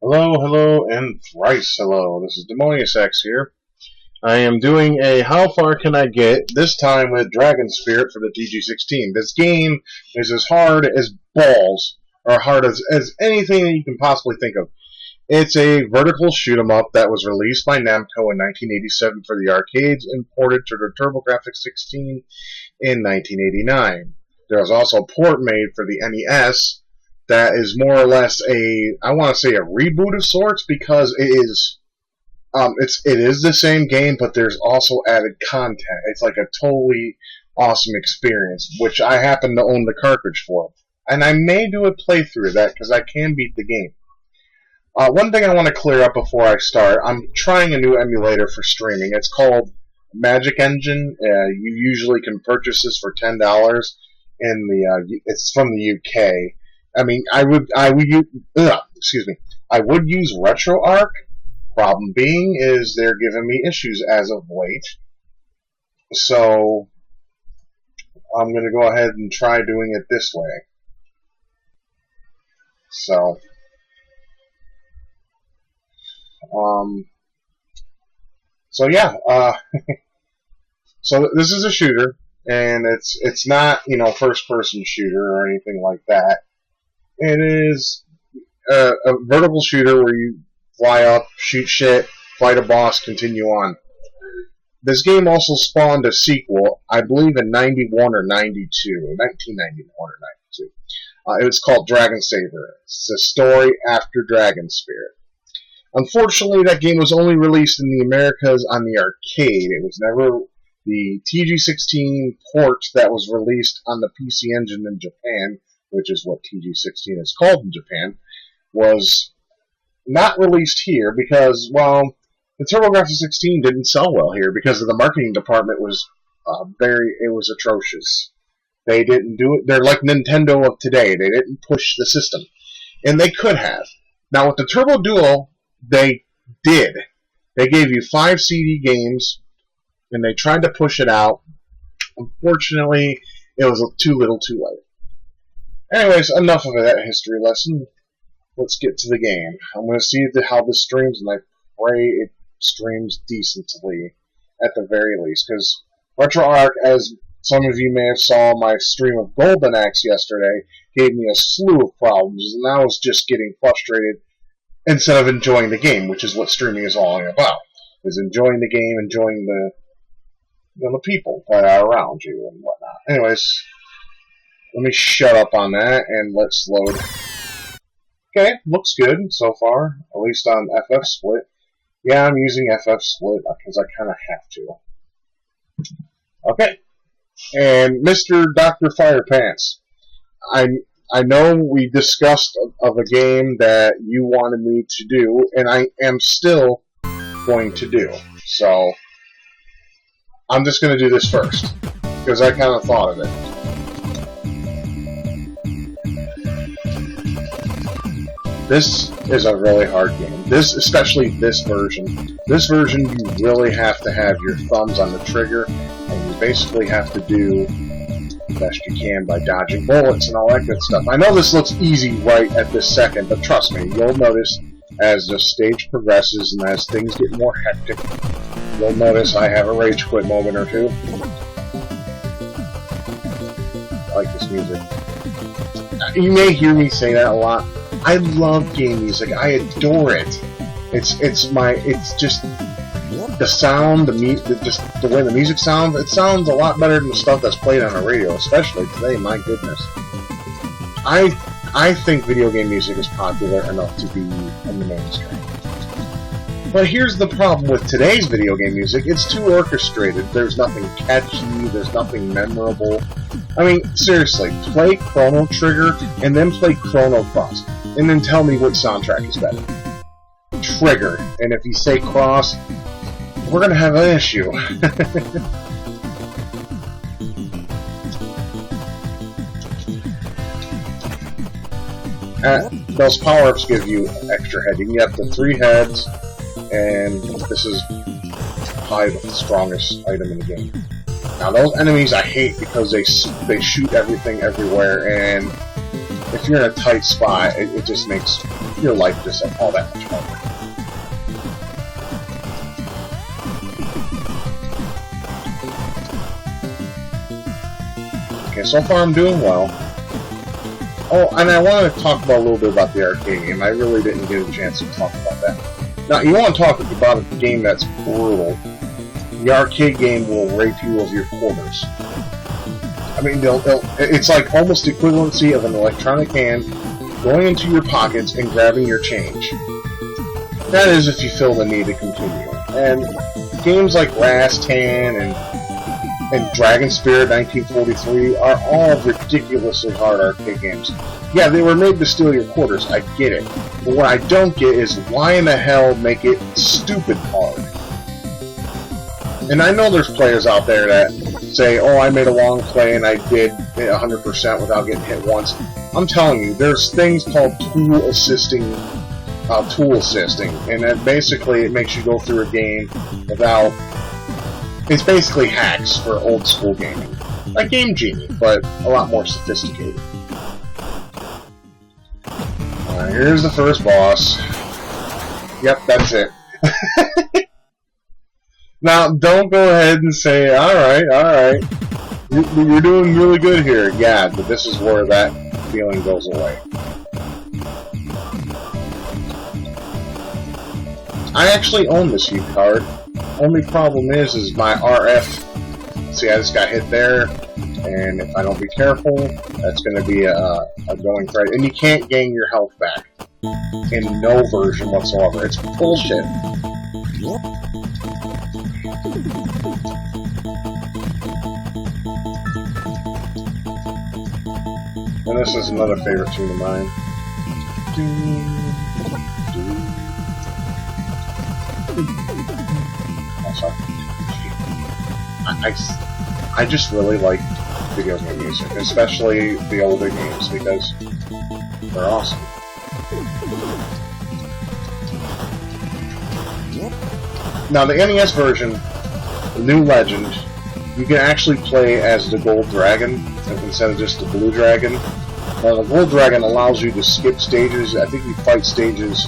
Hello, hello, and thrice hello. This is DemoniusX here. I am doing a How Far Can I Get, this time with Dragon Spirit for the TG16. This game is as hard as balls, or hard as anything that you can possibly think of. It's a vertical shoot-'em-up that was released by Namco in 1987 for the arcades and ported to the TurboGrafx-16 in 1989. There was also a port made for the NES that is more or less I want to say a reboot of sorts, because it is the same game, but there's also added content. It's like a totally awesome experience, which I happen to own the cartridge for. And I may do a playthrough of that, because I can beat the game. One thing I want to clear up before I start, I'm trying a new emulator for streaming. It's called Magic Engine. You usually can purchase this for $10 it's from the UK. I mean, I would use RetroArch. Problem being is they're giving me issues as of late. So I'm going to go ahead and try doing it this way. So yeah, so this is a shooter, and it's not, first person shooter or anything like that. It is a vertical shooter where you fly up, shoot shit, fight a boss, continue on. This game also spawned a sequel, I believe in 1991 or 92. It was called Dragon Saber. It's a story after Dragon Spirit. Unfortunately, that game was only released in the Americas on the arcade. It was never the TG16 port that was released on the PC Engine in Japan, which is what TG16 is called in Japan, was not released here because, well, the TurboGrafx-16 didn't sell well here because of the marketing department was it was atrocious. They didn't do it. They're like Nintendo of today. They didn't push the system, and they could have. Now with the Turbo Duo, they did. They gave you 5 CD games, and they tried to push it out. Unfortunately, it was too little, too late. Anyways, enough of that history lesson. Let's get to the game. I'm going to see how this streams, and I pray it streams decently, at the very least. Because RetroArch, as some of you may have saw my stream of Golden Axe yesterday, gave me a slew of problems, and I was just getting frustrated instead of enjoying the game, which is what streaming is all about. Is enjoying the game, enjoying the people that are around you and whatnot. Anyways, let me shut up on that, and let's load. Okay, looks good so far, at least on FF Split. Yeah, I'm using FF Split because I kind of have to. Okay, and Mr. Dr. Firepants, I know we discussed of a game that you wanted me to do, and I am still going to do. So I'm just going to do this first because I kind of thought of it. This is a really hard game. Especially this version. This version, you really have to have your thumbs on the trigger, and you basically have to do the best you can by dodging bullets and all that good stuff. I know this looks easy right at this second, but trust me, you'll notice as the stage progresses and as things get more hectic, you'll notice I have a rage quit moment or two. I like this music. You may hear me say that a lot. I love game music. I adore it. It's just the sound, just the way the music sounds. It sounds a lot better than the stuff that's played on the radio, especially today. My goodness. I think video game music is popular enough to be in the mainstream. But here's the problem with today's video game music. It's too orchestrated. There's nothing catchy. There's nothing memorable. I mean, seriously, play Chrono Trigger and then play Chrono Cross. And then tell me what soundtrack is better. Trigger. And if you say Cross, we're going to have an issue. Those power-ups give you extra head. You can get up to 3 heads, and this is probably the strongest item in the game. Now, those enemies I hate because they shoot everything everywhere, and if you're in a tight spot, it just makes your life just all that much harder. Okay, so far I'm doing well. Oh, and I wanted to talk about a little bit about the arcade game. I really didn't get a chance to talk about that. Now, you want to talk about a game that's brutal. The arcade game will rape you of your quarters. I mean, it's like almost the equivalency of an electronic hand going into your pockets and grabbing your change. That is if you feel the need to continue. And games like Rastan and Dragon Spirit 1943 are all ridiculously hard arcade games. Yeah, they were made to steal your quarters, I get it. But what I don't get is why in the hell make it stupid hard? And I know there's players out there that say, oh, I made a long play and I did 100% without getting hit once. I'm telling you, there's things called tool assisting, and then basically it makes you go through a game without... It's basically hacks for old school gaming. Like Game Genie, but a lot more sophisticated. Alright, here's the first boss. Yep, that's it. Now, don't go ahead and say, alright, you're doing really good here. Yeah, but this is where that feeling goes away. I actually own this U card. Only problem is my RF. See, I just got hit there, and if I don't be careful, that's going to be a going threat. And you can't gain your health back in no version whatsoever. It's bullshit. And this is another favorite tune of mine. I just really like video game music, especially the older games, because they're awesome. Now, the NES version, the New Legend, you can actually play as the Gold Dragon instead of just the Blue Dragon. The Gold Dragon allows you to skip stages. I think you fight stages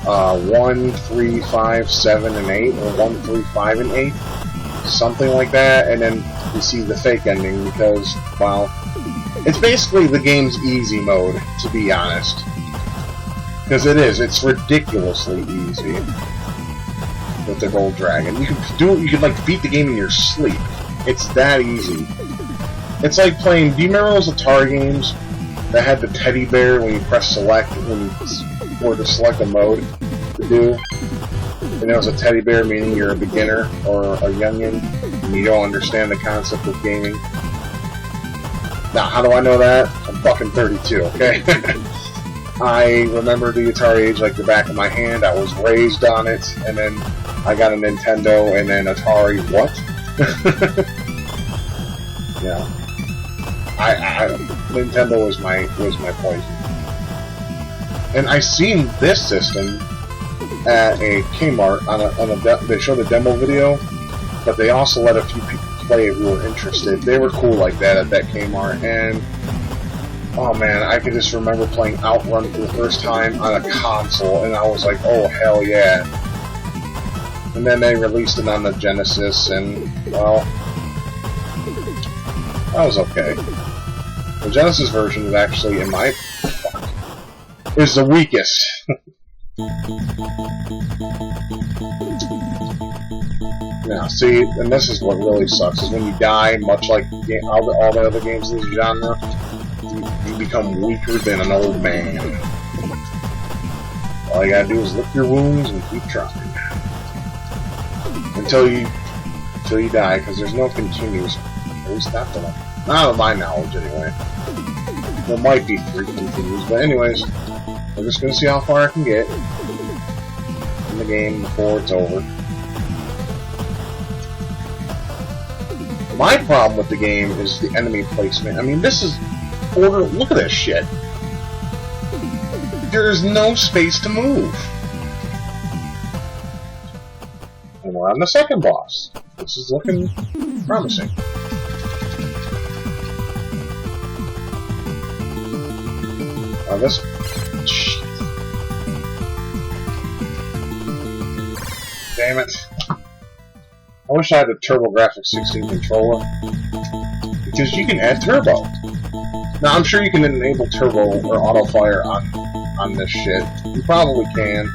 1, 3, 5, 7, and 8, or 1, 3, 5, and 8. Something like that, and then you see the fake ending because, well, it's basically the game's easy mode, to be honest. Because it's ridiculously easy with the Gold Dragon. You can like beat the game in your sleep. It's that easy. It's like playing, do you remember those Atari games that had the teddy bear when you press select or to select a mode to do? And there was a teddy bear, meaning you're a beginner or a youngin, and you don't understand the concept of gaming. Now, how do I know that? I'm fucking 32, okay? I remember the Atari age like the back of my hand. I was raised on it, and then I got a Nintendo, and then Atari. What? Yeah, Nintendo was my poison. And I seen this system at a Kmart they showed a demo video, but they also let a few people play it who were interested. They were cool like that at that Kmart, and oh man, I can just remember playing Outrun for the first time on a console, and I was like, oh hell yeah. And then they released it on the Genesis, and well, that was okay. The Genesis version is actually, is the weakest. Now, see, and this is what really sucks, is when you die, much like all the other games in this genre, you become weaker than an old man. All you gotta do is lick your wounds and keep trying. Until you die, because there's no continues. At least not of my knowledge, anyway. There might be 3 continues, but anyways, we're just gonna see how far I can get in the game before it's over. My problem with the game is the enemy placement. I mean, this is look at this shit. There is no space to move. And we're on the second boss. This is looking promising. Now this... damn it. I wish I had a TurboGrafx 16 controller. Because you can add turbo. Now, I'm sure you can enable turbo or auto fire on this shit. You probably can.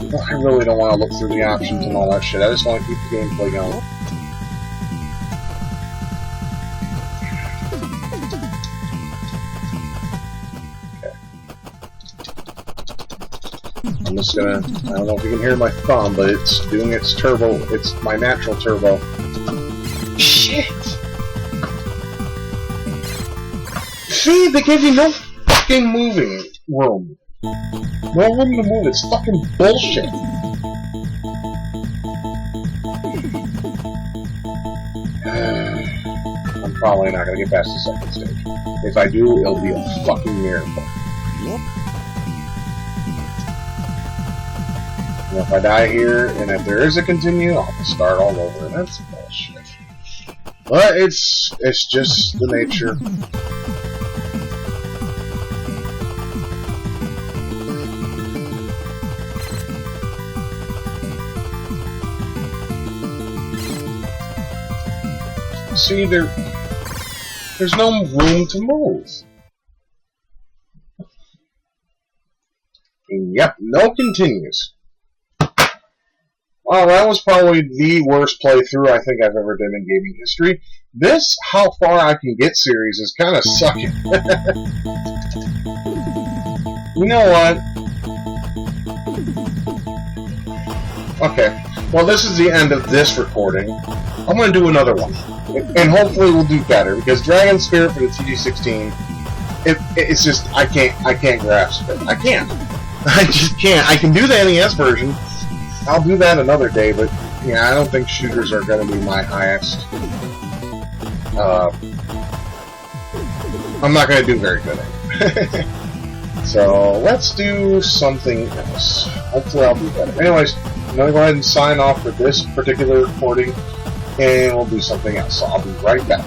But I really don't want to look through the options and all that shit. I just want to keep the gameplay going. I'm just gonna, I don't know if you can hear my thumb, but it's doing its turbo, it's my natural turbo. Shit! See, they give you no fucking moving room. No room to move, it's fucking bullshit. I'm probably not gonna get past the second stage. If I do, it'll be a fucking miracle. And if I die here, and if there is a continue, I'll have to start all over. That's bullshit. But it's just the nature. See, there's no room to move. And yep, no continues. Wow, that was probably the worst playthrough I think I've ever done in gaming history. This, how far I can get series is kind of sucking. You know what? Okay, well this is the end of this recording. I'm going to do another one. And hopefully we'll do better, because Dragon Spirit for the TG16, it's just, I can't grasp it. I can't. I just can't. I can do the NES version. I'll do that another day, but yeah, I don't think shooters are going to be my highest. I'm not going to do very good at it. So let's do something else. Hopefully I'll do better. Anyways, I'm going to go ahead and sign off for this particular recording, and we'll do something else. So I'll be right back.